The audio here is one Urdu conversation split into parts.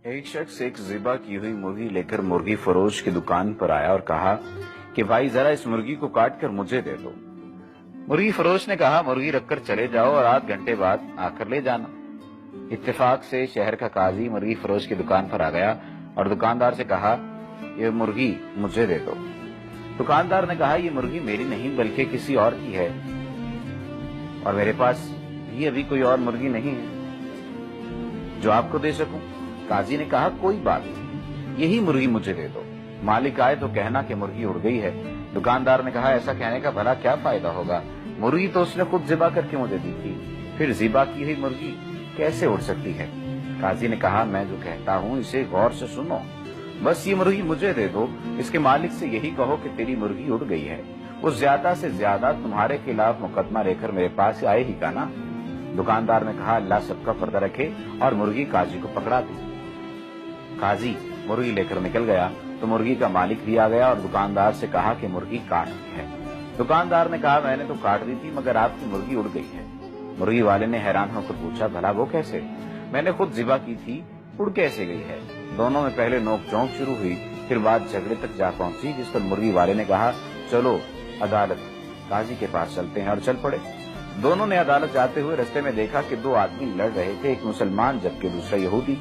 ایک شخص ایک ذبح کی ہوئی مرغی لے کر مرغی فروش کی دکان پر آیا اور کہا کہ بھائی ذرا اس مرغی کو کاٹ کر مجھے دے دو۔ مرغی فروش نے کہا مرغی رکھ کر چلے جاؤ اور آدھ گھنٹے بعد آ کر لے جانا۔ اتفاق سے شہر کا قاضی مرغی فروش کی دکان پر آ گیا اور دکاندار سے کہا یہ مرغی مجھے دے دو۔ دکاندار نے کہا یہ مرغی میری نہیں بلکہ کسی اور کی ہے اور میرے پاس بھی ابھی کوئی اور مرغی نہیں ہے جو آپ کو دے سکوں۔ قاضی نے کہا کوئی بات نہیں، یہی مرغی مجھے دے دو، مالک آئے تو کہنا کہ مرغی اڑ گئی ہے۔ دکاندار نے کہا ایسا کہنے کا بھلا کیا فائدہ ہوگا، مرغی تو اس نے خود ذبح کر کے مجھے دی تھی، پھر ذبح کی ہوئی مرغی کیسے اڑ سکتی ہے؟ قاضی نے کہا میں جو کہتا ہوں اسے غور سے سنو، بس یہ مرغی مجھے دے دو، اس کے مالک سے یہی کہو کہ تیری مرغی اڑ گئی ہے، وہ زیادہ سے زیادہ تمہارے خلاف مقدمہ لے کر میرے پاس آئے ہی کا نا۔ دکاندار نے کہا اللہ سب کا پردہ رکھے اور مرغی قاضی کو پکڑا دی۔ قاضی مرغی لے کر نکل گیا تو مرغی کا مالک بھی آ گیا اور دکاندار سے کہا کہ مرغی کاٹ دی ہے۔ دکاندار نے کہا میں نے تو کاٹ دی تھی مگر آپ کی مرغی اڑ گئی ہے۔ مرغی والے نے حیران ہو کر پوچھا بھلا وہ کیسے؟ میں نے خود ذبح کی تھی، اڑ کیسے گئی ہے؟ دونوں میں پہلے نوک جھونک شروع ہوئی، پھر بات جھگڑے تک جا پہنچی، جس پر مرغی والے نے کہا چلو عدالت قاضی کے پاس چلتے ہیں، اور چل پڑے۔ دونوں نے عدالت جاتے ہوئے رستے میں دیکھا کہ دو آدمی لڑ رہے تھے، ایک مسلمان جبکہ دوسرا یہودی۔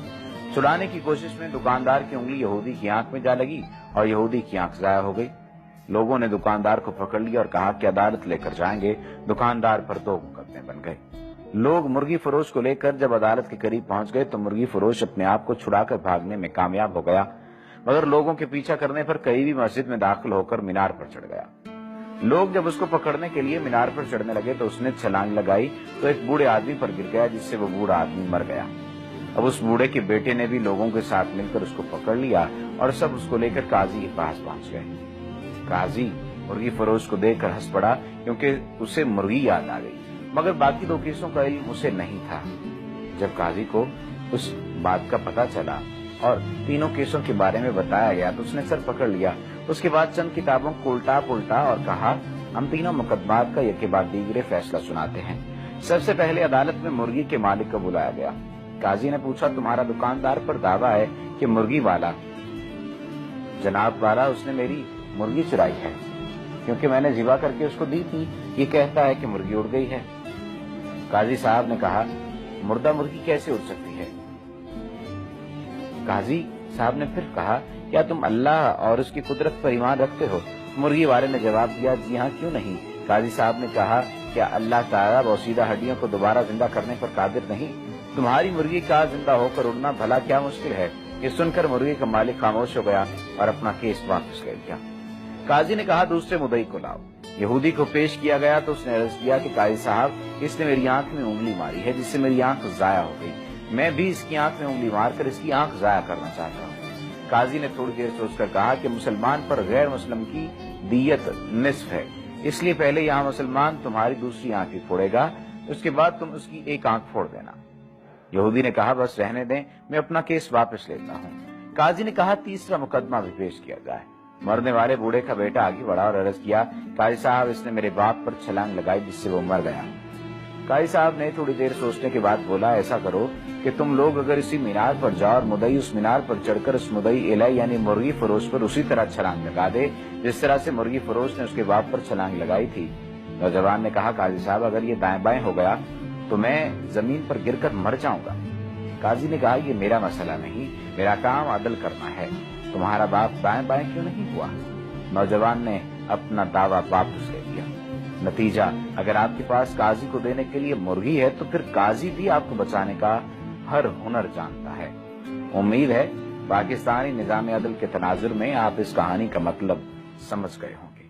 چھڑانے کی کوشش میں دکاندار کی انگلی یہودی کی آنکھ میں جا لگی اور یہودی کی آنکھ ضائع ہو گئی۔ لوگوں نے دکاندار کو پکڑ لیا اور کہا کہ عدالت لے کر جائیں گے۔ دکاندار پر دو مقدمے بن گئے۔ لوگ مرغی فروش کو لے کر جب عدالت کے قریب پہنچ گئے تو مرغی فروش اپنے آپ کو چھڑا کر بھاگنے میں کامیاب ہو گیا، مگر لوگوں کے پیچھا کرنے پر قریبی مسجد میں داخل ہو کر مینار پر چڑھ گیا۔ لوگ جب اس کو پکڑنے کے لیے مینار پر چڑھنے لگے تو اس نے چھلانگ لگائی تو ایک بوڑھے آدمی پر گر گیا، جس سے وہ بوڑھا آدمی مر گیا۔ اب اس بوڑھے کے بیٹے نے بھی لوگوں کے ساتھ مل کر اس کو پکڑ لیا اور سب اس کو لے کر قاضی کے پاس پہنچ گئے۔ قاضی مرغی فروش کو دیکھ کر ہنس پڑا کیونکہ اسے مرغی یاد آ گئی، مگر باقی دو کیسوں کا علم اسے نہیں تھا۔ جب قاضی کو اس بات کا پتہ چلا اور تینوں کیسوں کے بارے میں بتایا گیا تو اس نے سر پکڑ لیا۔ اس کے بعد چند کتابوں کو الٹا پلٹا اور کہا ہم تینوں مقدمات کا یکے بعد دیگرے فیصلہ سناتے ہیں۔ سب سے پہلے عدالت میں مرغی کے مالک کو بلایا گیا۔ قاضی نے پوچھا تمہارا دکاندار پر دعویٰ ہے کہ مرغی والا جناب والا اس نے میری مرغی چرائی ہے کیونکہ میں نے ذبح کر کے اس کو دی تھی، یہ کہتا ہے کہ مرغی اڑ گئی ہے۔ قاضی صاحب نے کہا مردہ مرغی کیسے اڑ سکتی ہے؟ قاضی صاحب نے پھر کہا کیا تم اللہ اور اس کی قدرت پر ایمان رکھتے ہو؟ مرغی والے نے جواب دیا جی ہاں کیوں نہیں۔ قاضی صاحب نے کہا کیا اللہ تعالیٰ بوسیدہ ہڈیوں کو دوبارہ زندہ کرنے پر قادر نہیں؟ تمہاری مرغی کا زندہ ہو کر اڑنا بھلا کیا مشکل ہے؟ یہ سن کر مرغی کا مالک خاموش ہو گیا اور اپنا کیس واپس لے لیا۔ قاضی نے کہا دوسرے مدعی کو لاؤ۔ یہودی کو پیش کیا گیا تو اس نے عرض کیا کہ قاضی صاحب اس نے میری آنکھ میں انگلی ماری ہے جس سے میری آنکھ ضائع ہو گئی، میں بھی اس کی آنکھ میں انگلی مار کر اس کی آنکھ ضائع کرنا چاہتا ہوں۔ قاضی نے تھوڑی دیر سوچ کر کہا کہ مسلمان پر غیر مسلم کی دیت نصف ہے، اس لیے پہلے یہاں مسلمان تمہاری دوسری آنکھ بھی پھوڑے گا، اس کے بعد تم اس کی ایک آنکھ پھوڑ دینا۔ یہودی نے کہا بس رہنے دیں، میں اپنا کیس واپس لیتا ہوں۔ قاضی نے کہا تیسرا مقدمہ بھی پیش کیا جائے۔ مرنے والے بوڑھے کا بیٹا آگے بڑھا اور عرض کیا قاضی صاحب اس نے میرے باپ پر چھلانگ لگائی جس سے وہ مر گیا۔ قاضی صاحب نے تھوڑی دیر سوچنے کے بعد بولا ایسا کرو کہ تم لوگ اگر اسی مینار پر جاؤ اور مدعی اس مینار پر چڑھ کر اس مدعی الہ یعنی مرغی فروش پر اسی طرح چھلانگ لگا دے جس طرح سے مرغی فروش نے اس کے باپ پر چھلانگ لگائی تھی۔ نوجوان نے کہا قاضی صاحب اگر یہ دائیں بائیں ہو گیا تو میں زمین پر گر کر مر جاؤں گا۔ قاضی نے کہا یہ میرا مسئلہ نہیں، میرا کام عدل کرنا ہے، تمہارا باپ دائیں بائیں کیوں نہیں ہوا؟ نوجوان نے اپنا دعویٰ واپس لے لیا۔ نتیجہ اگر آپ کے پاس قاضی کو دینے کے لیے مرغی ہے تو پھر قاضی بھی آپ کو بچانے کا ہر ہنر جانتا ہے۔ امید ہے پاکستانی نظام عدل کے تناظر میں آپ اس کہانی کا مطلب سمجھ گئے ہوں گے۔